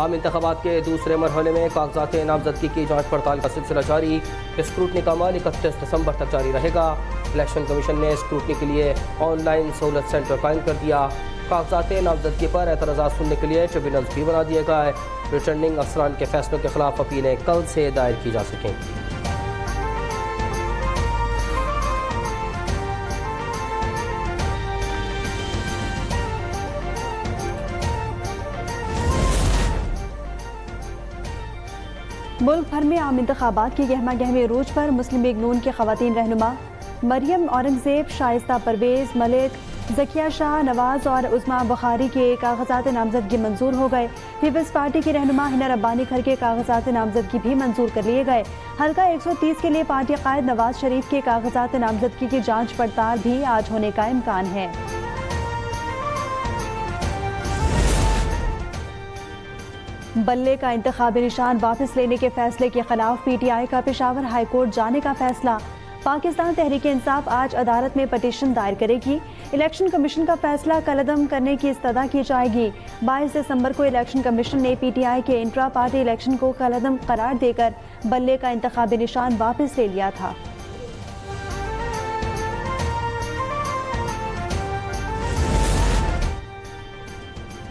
आम इंतखाबात के दूसरे मरहले में कागजात नामजदगी की जाँच पड़ताल का सिलसिला जारी। स्क्रूटनी का अमल 31 दिसंबर तक जारी रहेगा। इलेक्शन कमीशन ने स्क्रूटनी के लिए ऑनलाइन सहूलत सेंटर कायम कर दिया। कागजात नामजदगी पर एतराज़ात सुनने के लिए ट्रिब्यूनल्स भी बना दिए गए। रिटर्निंग अफसरान के फैसलों के खिलाफ अपीलें कल से दायर की जा सकेंगी। मुल्क भर में आम इंतखाबात की गहमा गहमी अरूज पर मुस्लिम लीग नून के खवातीन रहनुमा मरियम औरंगजेब, शाइस्ता परवेज, मलिक, जकिया शाह, नवाज और उस्मा बुखारी के कागजात नामजदगी मंजूर हो गए। पीपल्स पार्टी की रहनुमा हिना रब्बानी खर के कागजात नामजदगी भी मंजूर कर लिए गए। हल्का 130 के लिए पार्टी कायद नवाज शरीफ के कागजात नामजदगी की जाँच पड़ताल भी आज होने का इम्कान है। बल्ले का इंतखाबी निशान वापस लेने के फैसले के खिलाफ PTI का पेशावर हाई कोर्ट जाने का फैसला। पाकिस्तान तहरीक इंसाफ आज अदालत में पटिशन दायर करेगी। इलेक्शन कमीशन का फैसला कलअदम करने की इस्तदा की जाएगी। 22 दिसंबर को इलेक्शन कमीशन ने PTI के इंट्रा पार्टी इलेक्शन को कलअदम करार देकर बल्ले का इंतखाबी निशान वापस ले लिया था।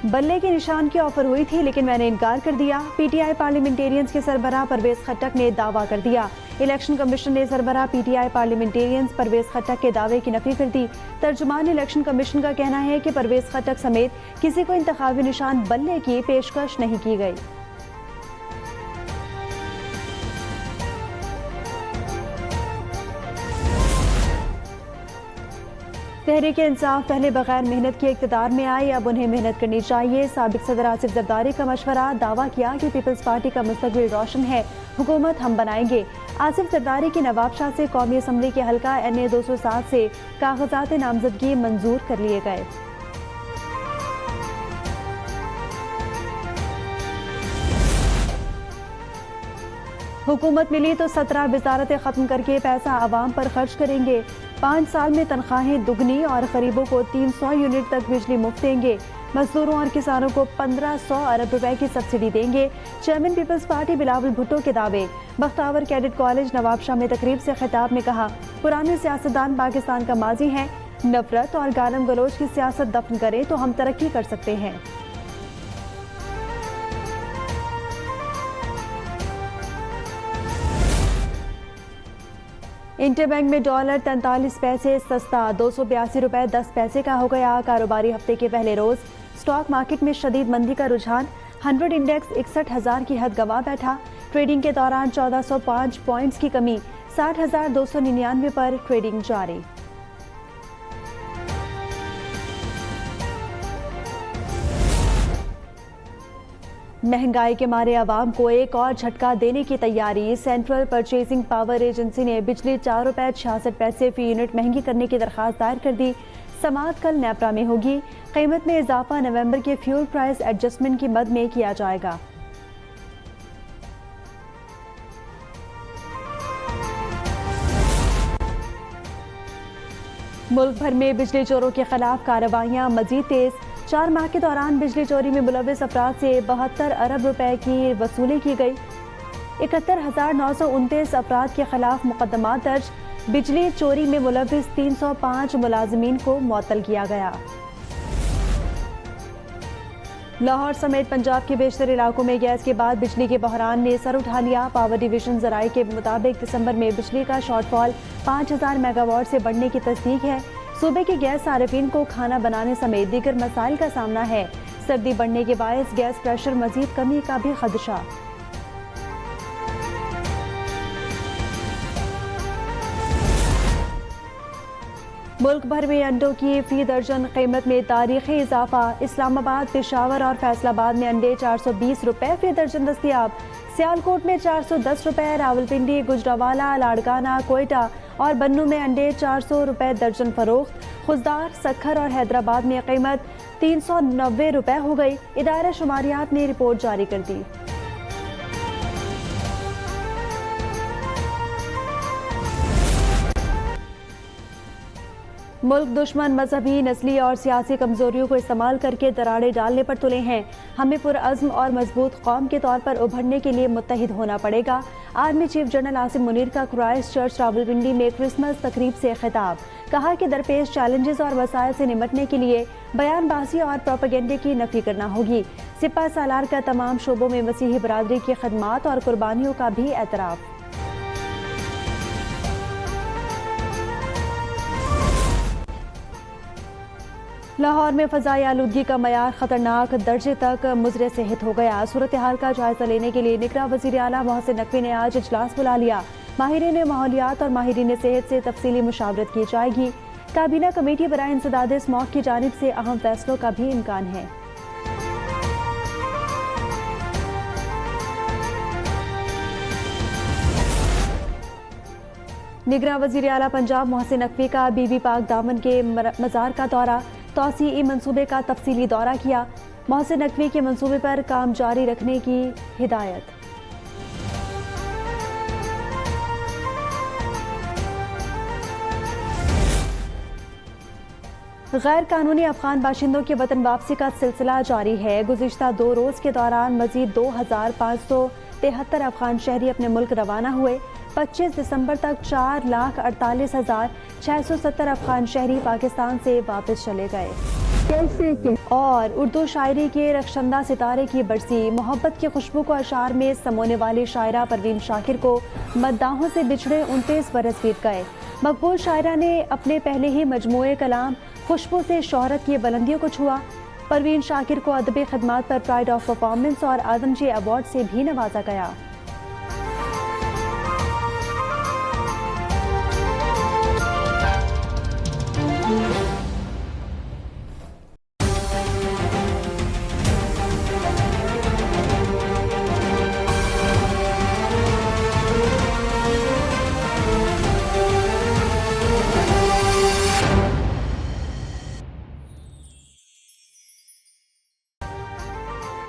बल्ले के निशान की ऑफर हुई थी, लेकिन मैंने इनकार कर दिया। PTI पार्लियामेंटेरियंस के सरबराह परवेज खट्टक ने दावा कर दिया। इलेक्शन कमीशन ने सरबराह PTI पार्लियामेंटेरियंस परवेज खट्टक के दावे की नफी कर दी। तर्जुमान इलेक्शन कमीशन का कहना है कि परवेज खट्टक समेत किसी को इंतखाबी निशान बल्ले की पेशकश नहीं की गई। तहरीक इंसाफ पहले बगैर मेहनत के इक़्तिदार में आई, अब उन्हें मेहनत करनी चाहिए। साबिक सदर आसिफ जरदारी का मशवरा, दावा किया कि पीपल्स पार्टी का मुस्तकबिल रोशन है, हुकूमत हम बनाएंगे। आसिफ जरदारी की नवाबशाह से कौमी असम्बली के हल्का NA 207 से कागजात नामजदगी मंजूर कर लिए गए। हुकूमत मिली तो 17 वजारतें खत्म करके पैसा आवाम पर खर्च करेंगे। 5 साल में तनख्वाहें दुगनी और गरीबों को 300 यूनिट तक बिजली मुफ्त देंगे। मजदूरों और किसानों को 1500 अरब रुपए की सब्सिडी देंगे। Chairman Peoples Party Bilawal Bhutto के दावे। बख्तावर कैडेट कॉलेज नवाबशाह में तकरीब से खिताब में कहा, पुराने सियासतदान पाकिस्तान का माजी हैं। नफरत और गालम गलोच की सियासत दफन करें तो हम तरक्की कर सकते हैं। इंटरबैंक में डॉलर 43 पैसे सस्ता, 282 रुपए 10 पैसे का हो गया। कारोबारी हफ्ते के पहले रोज स्टॉक मार्केट में शदीद मंदी का रुझान। 100 इंडेक्स 61,000 की हद गंवा बैठा। ट्रेडिंग के दौरान 1405 पॉइंट्स की कमी, 60,299 पर ट्रेडिंग जारी। महंगाई के मारे आवाम को एक और झटका देने की तैयारी। सेंट्रल परचेजिंग पावर एजेंसी ने बिजली 4 रुपए 66 पैसे फी यूनिट महंगी करने की दरखास्त दायर कर दी। समाअत कल नेपरा में होगी। कीमत में इजाफा नवंबर के फ्यूल प्राइस एडजस्टमेंट की मद में किया जाएगा। मुल्क भर में बिजली चोरों के खिलाफ कार्रवाइयां मजीद तेज। 4 माह के दौरान बिजली चोरी में मुलविस अफराद से 72 अरब रुपए की वसूली की गई। 71,929 अफराद के खिलाफ मुकदमा दर्ज। बिजली चोरी में मुलविस 305 मुलाजिमीन को मुअत्तल किया गया। लाहौर समेत पंजाब के बेशतर इलाकों में गैस के बाद बिजली के बहरान ने सर उठा लिया। पावर डिवीजन जराये के मुताबिक दिसंबर में बिजली का शॉर्टफॉल 5000 मेगावाट से बढ़ने की तस्दीक है। सूबे के गैस सार्फिन को खाना बनाने समेत दीगर मसाइल का सामना है। सर्दी बढ़ने के बायस गैस प्रेशर मजीद कमी का भी खदशा। मुल्क भर में अंडों की फी दर्जन कीमत में तारीखी इजाफा। इस्लामाबाद, पेशावर और फैसलाबाद में अंडे 420 रुपए फी दर्जन दस्तियाब। सियालकोट में 410 रुपए, रावलपिंडी, गुजरावाला, लाड़काना, कोयटा और बन्नू में अंडे 400 रुपए दर्जन फरोख्त। खुजदार, सखर और हैदराबाद में कीमत 390 रुपए हो गई। इदारा शुमारियात ने रिपोर्ट जारी कर दी। मुल्क दुश्मन मजहबी, नस्ली और सियासी कमजोरियों को इस्तेमाल करके दरारें डालने पर तुले हैं। हमें पुरअज़्म और मजबूत कौम के तौर पर उभरने के लिए मुत्तहिद होना पड़ेगा। Army chief general Asim Munir का क्राइस्ट चर्च रावलपिंडी में क्रिसमस तकरीब से खिताब। कहा कि दरपेश चैलेंजेस और वसाइल से निपटने के लिए बयानबाजी और प्रोपेगेंडे की नफी करना होगी। सिपा सालार का तमाम शोबों में मसीही बरादरी की खदमात और कुर्बानियों का भी एतराफ़। लाहौर में फ़ज़ाई आलूदगी का मयार ख़तरनाक दर्जे तक मुज़र सेहत हो गया। सूरत हाल का जायज़ा लेने के लिए निगरां वज़ीर आला मोहसिन नकवी ने आज इजलास बुला लिया। माहिरीन माहौलियात और माहिरीन सेहत से तफसीली मुशावरत की जाएगी। काबीना कमेटी बराए इंसदाद स्मॉग की जानिब से अहम फैसलों का भी इम्कान है। निगरां वज़ीर आला पंजाब मोहसिन नकवी का बीबी पाक दामन के मज़ार का दौरा, तौसीई मंसूबे का तफसीली दौरा किया। मोहसिन नकवी के मंसूबे पर काम जारी रखने की हिदायत। गैर कानूनी अफगान बाशिंदों के वतन वापसी का सिलसिला जारी है। गुज़िश्ता 2 रोज़ के दौरान मजीद 2573 अफगान शहरी अपने मुल्क रवाना हुए। 25 दिसंबर तक 4,48,670 अफगान शहरी पाकिस्तान से वापस चले गए। और उर्दू शायरी के रखशंदा सितारे की बरसी, मोहब्बत की खुशबू को अशार में समोने वाली शायरा परवीन शाकिर को मद्दाहों से बिछड़े 29 बरस बीत गए। मकबूल शायरा ने अपने पहले ही मजमूए कलाम खुशबू से शोहरत की बुलंदियों को छुआ। परवीन शाकिर को अदबी खदमात पर प्राइड ऑफ परफॉर्मेंस और आदमजी अवार्ड से भी नवाजा गया।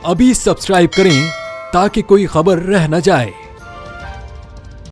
अभी सब्सक्राइब करें ताकि कोई खबर रह न जाए।